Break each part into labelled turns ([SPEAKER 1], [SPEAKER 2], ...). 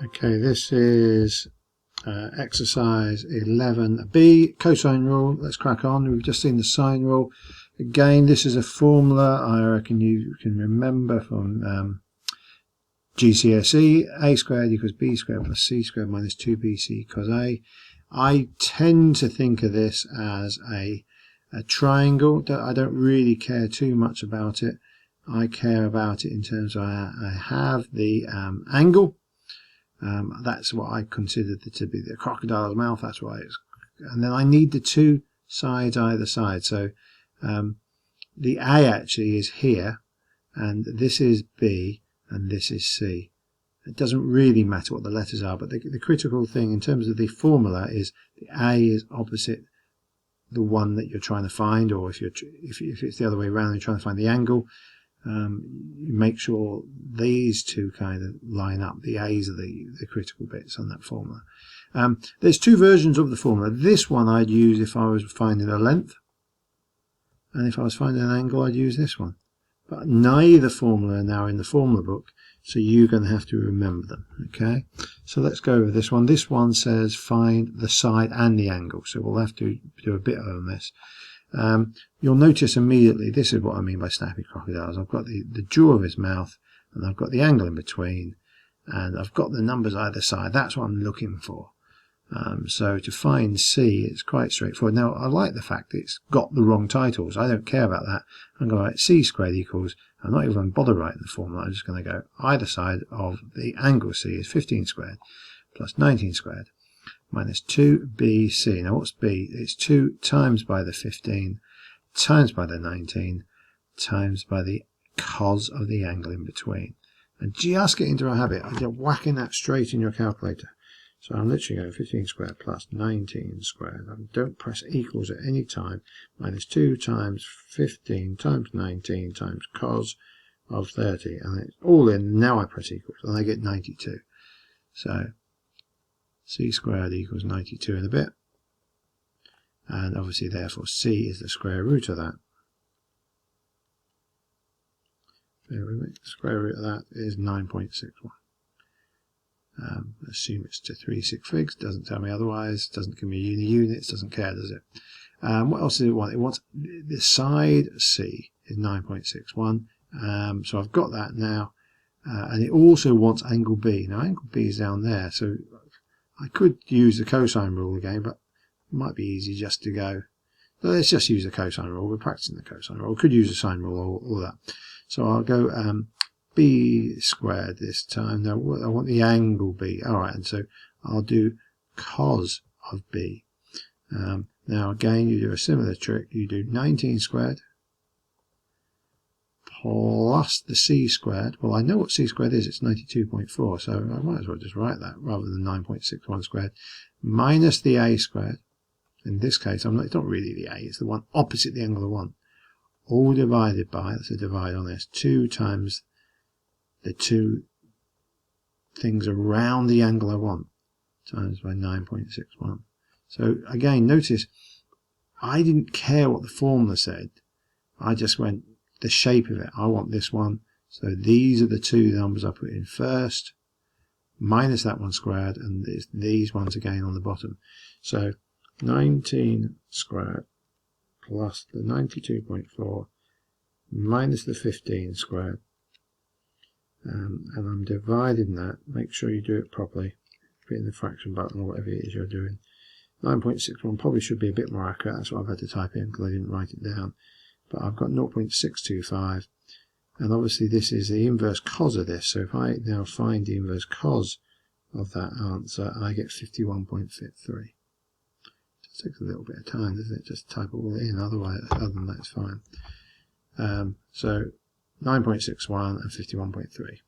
[SPEAKER 1] Okay, this is exercise 11b, cosine rule. Let's crack on. We've just seen the sine rule. Again, this is a formula I reckon you can remember from GCSE. A squared equals b squared plus c squared minus 2bc cos a. I tend to think of this as a triangle. I don't really care too much about it. I care about it in terms of I have the angle. That's what I consider to be the crocodile's mouth. That's why it's, and then I need the two sides either side. So the A actually is here, and this is B, and this is C. It doesn't really matter what the letters are, but the critical thing in terms of the formula is the A is opposite the one that you're trying to find, or if it's the other way around, you're trying to find the angle. You make sure these two kind of line up. The A's are the critical bits on that formula. There's two versions of the formula. This one I'd use if I was finding a length, and if I was finding an angle, I'd use this one. But neither formula are now in the formula book, so you're going to have to remember them. Okay, so let's go over this one. This one says find the side and the angle, so we'll have to do a bit on this. You'll notice immediately, this is what I mean by snappy crocodiles. I've got the jaw of his mouth, and I've got the angle in between, and I've got the numbers either side. That's what I'm looking for. So to find C, it's quite straightforward. Now, I like the fact that it's got the wrong titles. I don't care about that. I'm going to write C squared equals, I'm not even going to bother writing the formula. I'm just going to go either side of the angle C is 15 squared plus 19 squared minus 2bc. Now what's b? It's 2 times by the 15 times by the 19 times by the cos of the angle in between. And just get into a habit of just whacking that straight in your calculator. So I'm literally going 15 squared plus 19 squared. I don't press equals at any time. Minus 2 times 15 times 19 times cos of 30. And it's all in. Now I press equals and I get 92. So c squared equals 92 in a bit. And obviously therefore c is the square root of that. The square root of that is 9.61. Assume it's to 3 sig figs, doesn't tell me otherwise, doesn't give me units, doesn't care, does it? What else does it want? It wants the side C is 9.61, so I've got that now, and it also wants angle B. Now angle B is down there, so I could use the cosine rule again, but it might be easy just to go, so let's just use the cosine rule. We're practicing the cosine rule. We could use the sine rule or all that. So I'll go b squared this time. Now I want the angle B. Alright, and so I'll do cos of B. Now again, you do a similar trick. You do 19 squared plus the c squared. Well, I know what c squared is. It's 92.4, so I might as well just write that rather than 9.61 squared minus the a squared. In this case, it's not really the a, it's the one opposite the angle I want. All divided by, let's divide on this, 2 times the two things around the angle I want, times by 9.61. So again, notice I didn't care what the formula said. I just went the shape of it. I want this one. So these are the two numbers I put in first, minus that one squared, and these ones again on the bottom. So 19 squared plus the 92.4 minus the 15 squared. And I'm dividing that. Make sure you do it properly. Put in the fraction button or whatever it is you're doing. 9.61 probably should be a bit more accurate. That's what I've had to type in because I didn't write it down. But I've got 0.625. And obviously this is the inverse cos of this. So if I now find the inverse cos of that answer, I get 51.53. It takes a little bit of time, doesn't it? Just type it all in. Other than that, it's fine. So 9.61 and 51.3.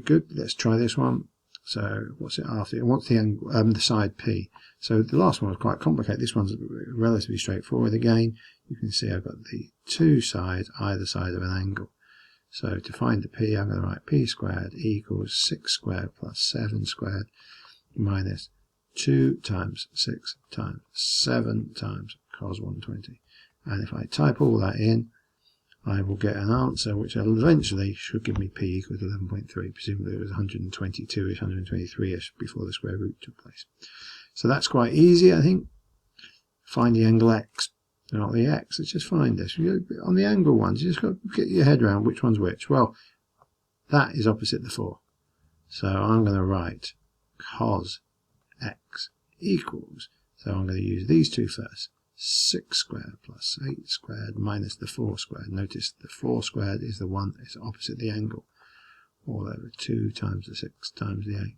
[SPEAKER 1] Good. Let's try this one. So what's it after? It wants the angle, the side P. So the last one was quite complicated. This one's relatively straightforward. Again, you can see I've got the two sides either side of an angle. So to find the P, I'm going to write P squared equals 6 squared plus 7 squared minus 2 times 6 times 7 times cos 120. And if I type all that in, I will get an answer which eventually should give me p equals 11.3. Presumably it was 122-ish, 123-ish before the square root took place. So that's quite easy, I think. Find the angle x, not the x. Let's just find this. On the angle ones, you just got to get your head around which one's which. Well, that is opposite the 4. So I'm going to write cos x equals, so I'm going to use these two first. 6 squared plus 8 squared minus the 4 squared. Notice the 4 squared is the one that's opposite the angle. All over 2 times the 6 times the 8.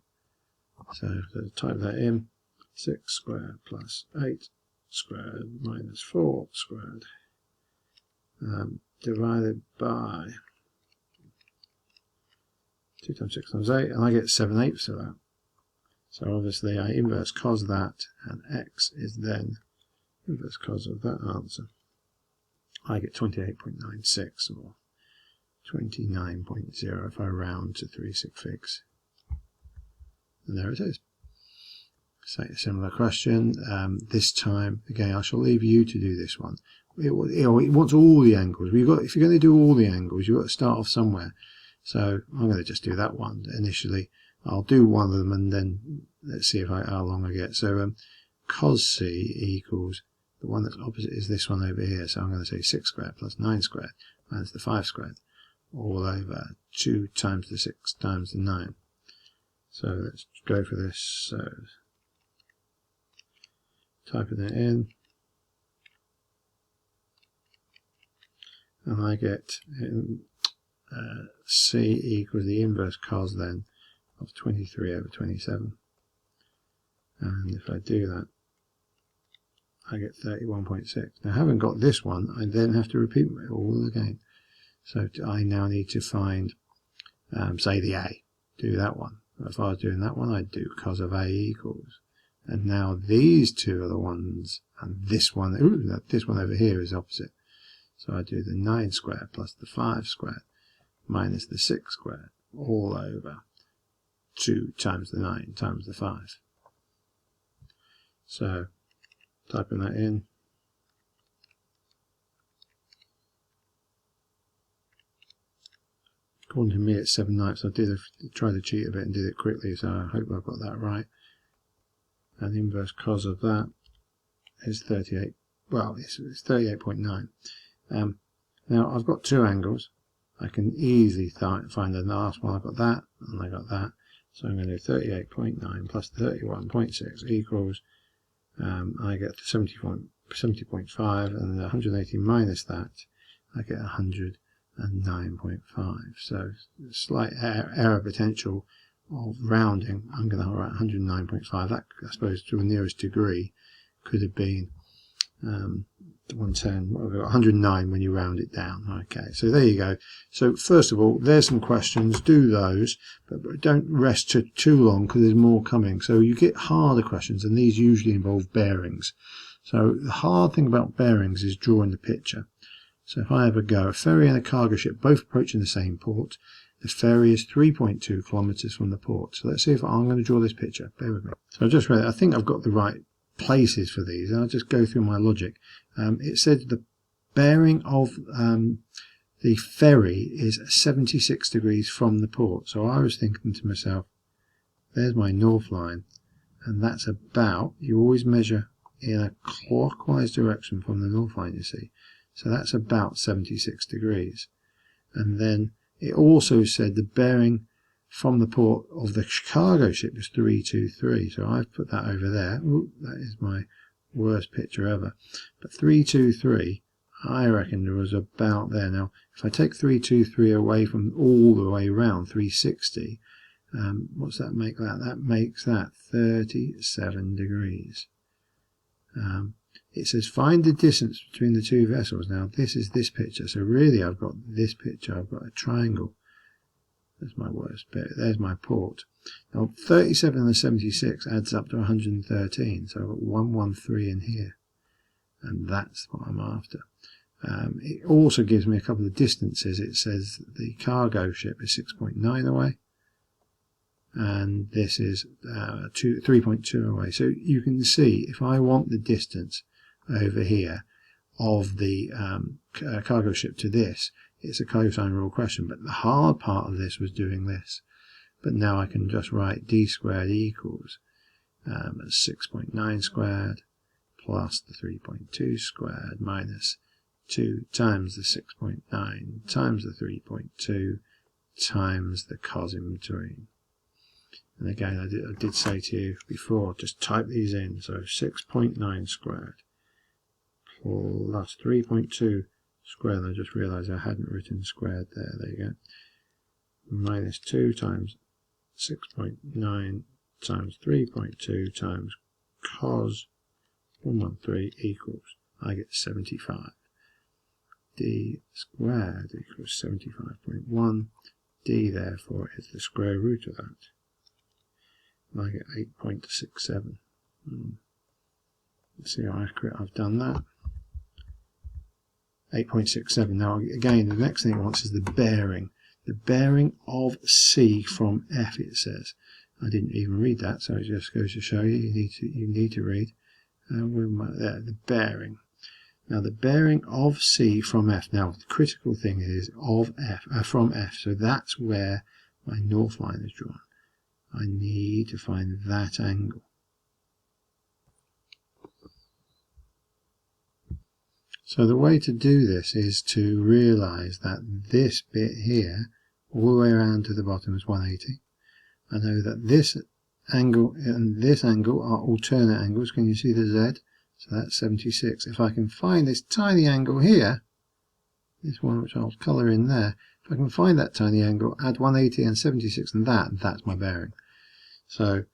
[SPEAKER 1] So to type that in, 6 squared plus 8 squared minus 4 squared divided by 2 times 6 times 8, and I get 7/8 of that. So obviously I inverse cos that, and x is then inverse cos of that answer. I get 28.96 or 29.0 if I round to 3 sig figs. And there it is. Say a similar question. This time, again, I shall leave you to do this one. It wants all the angles. If you're going to do all the angles, you've got to start off somewhere. So I'm going to just do that one initially. I'll do one of them and then let's see how long I get. So cos c equals, the one that's opposite is this one over here. So I'm going to say 6 squared plus 9 squared minus the 5 squared all over 2 times the 6 times the 9. So let's go for this. So typing it in, and I get c equals the inverse cos then of 23 over 27, and if I do that I get 31.6. Now I haven't got this one, I then have to repeat it all again. So I now need to find say the a, do that one. If I was doing that one, I'd do cos of a equals, and now these two are the ones, and this one, this one over here is opposite. So I do the 9 squared plus the 5 squared minus the 6 squared all over 2 times the 9 times the 5. So typing that in, according to me it's 7/9. I tried to cheat a bit and did it quickly, so I hope I've got that right. And the inverse cos of that is 38. Well, it's 38.9. Now I've got two angles. I can easily find the last one. I've got that and I got that. So I'm going to do 38.9 plus 31.6 equals, I get 70.5, and 180 minus that, I get 109.5. So slight error potential of rounding. I'm going to write 109.5. That, I suppose, to the nearest degree could have been 110, 109 when you round it down. Okay, so there you go. So first of all, there's some questions. Do those, but don't rest too long because there's more coming. So you get harder questions, and these usually involve bearings. So the hard thing about bearings is drawing the picture. So if I have a go, a ferry and a cargo ship both approaching the same port. The ferry is 3.2 kilometers from the port. So let's see if I'm going to draw this picture. Bear with me. So I've just read it. I think I've got the right places for these, and I'll just go through my logic. It said the bearing of the ferry is 76 degrees from the port. So I was thinking to myself, there's my north line, and that's about, you always measure in a clockwise direction from the north line, you see. So that's about 76 degrees. And then it also said the bearing from the port of the cargo ship is 323. So I've put that over there. Ooh, that is my worst picture ever. But 323, I reckon there was about there. Now, if I take 323 away from all the way around, 360, what's that make that? That makes that 37 degrees. It says find the distance between the two vessels. Now, this is this picture. So really, I've got this picture. I've got a triangle. That's my worst bit. There's my port. Now 37 and the 76 adds up to 113. So I've got 113 in here. And that's what I'm after. It also gives me a couple of distances. It says the cargo ship is 6.9 away. And this is 3.2 away. So you can see if I want the distance over here of the cargo ship to this, it's a cosine rule question. But the hard part of this was doing this. But now I can just write d squared equals 6.9 squared plus the 3.2 squared minus 2 times the 6.9 times the 3.2 times the cos in between. And again, I did say to you before, just type these in. So 6.9 squared plus 3.2 squared, and I just realised I hadn't written squared there. There you go. Minus 2 times 6.9 times 3.2 times cos 113 equals, I get 75. D squared equals 75.1. D therefore is the square root of that. And I get 8.67. Let's see how accurate I've done that. 8.67. Now again, the next thing it wants is the bearing. The bearing of C from F, it says. I didn't even read that, so it just goes to show you need to read. There, the bearing. Now the bearing of C from F. Now the critical thing is of F from F. So that's where my north line is drawn. I need to find that angle. So the way to do this is to realise that this bit here, all the way around to the bottom, is 180. I know that this angle and this angle are alternate angles. Can you see the Z? So that's 76. If I can find this tiny angle here, this one which I'll colour in there, if I can find that tiny angle, add 180 and 76 and that's my bearing. So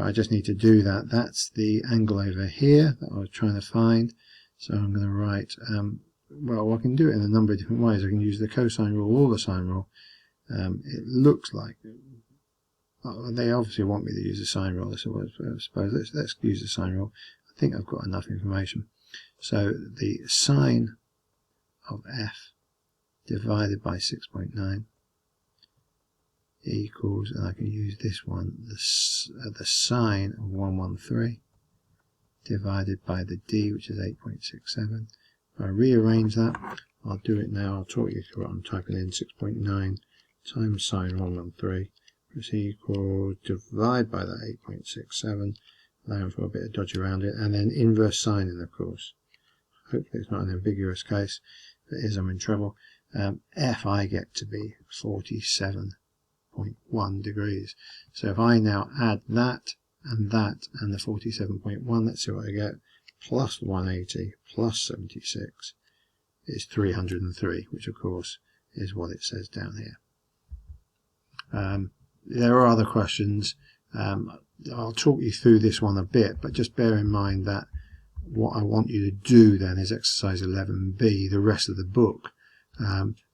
[SPEAKER 1] I just need to do that. That's the angle over here that I was trying to find. So I'm going to write, well, I can do it in a number of different ways. I can use the cosine rule or the sine rule. It looks like they obviously want me to use the sine rule, so I suppose let's use the sine rule. I think I've got enough information. So the sine of F divided by 6.9 equals, and I can use this one, the sine of 113 divided by the D, which is 8.67. If I rearrange that, I'll do it now. I'll talk you through what I'm typing in. 6.9 times sine 113 is equal, divide by that 8.67, allowing for a bit of dodge around it, and then inverse sine, of course. Hopefully it's not an ambiguous case. If it is, I'm in trouble. F I get to be 47.1 degrees. So if I now add that and the 47.1, let's see what I get, plus 180 plus 76 is 303, which of course is what it says down here. There are other questions. I'll talk you through this one a bit, but just bear in mind that what I want you to do then is exercise 11b, the rest of the book.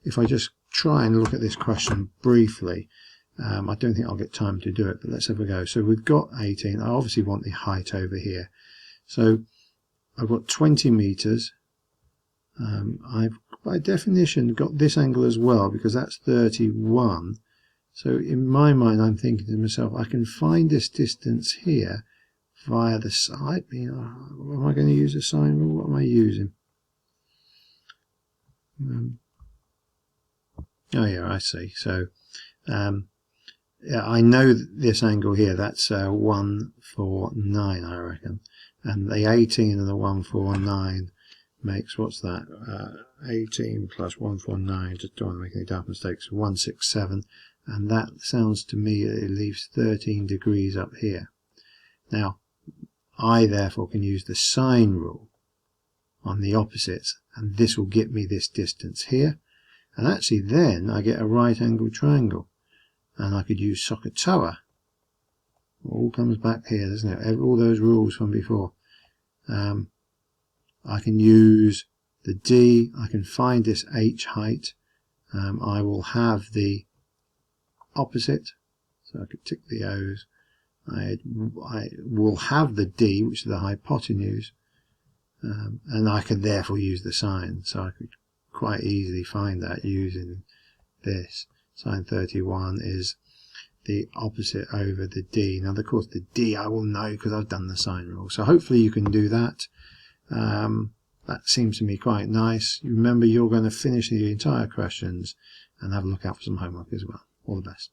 [SPEAKER 1] If I just try and look at this question briefly, I don't think I'll get time to do it, but let's have a go. So we've got 18. I obviously want the height over here. So I've got 20 meters. I've by definition got this angle as well because that's 31. So in my mind, I'm thinking to myself, I can find this distance here via the side. Am I going to use a sine rule? What am I using? Oh yeah, I see. So yeah, I know this angle here. That's 149, I reckon. And the 18 and the 149 makes, what's that? 18 plus 149. Just don't want to make any daft mistakes. 167. And that sounds to me that it leaves 13 degrees up here. Now, I therefore can use the sine rule on the opposites, and this will get me this distance here. And actually then I get a right angled triangle. And I could use SOHCAHTOA. It all comes back here, doesn't it? All those rules from before. I can use the D. I can find this H height. I will have the opposite. So I could tick the O's. I will have the D, which is the hypotenuse. And I could therefore use the sine. So I could quite easily find that using this. Sine 31 is the opposite over the D. Now, of course, the D I will know because I've done the sine rule. So hopefully you can do that. That seems to me quite nice. Remember, you're going to finish the entire questions and have a look out for some homework as well. All the best.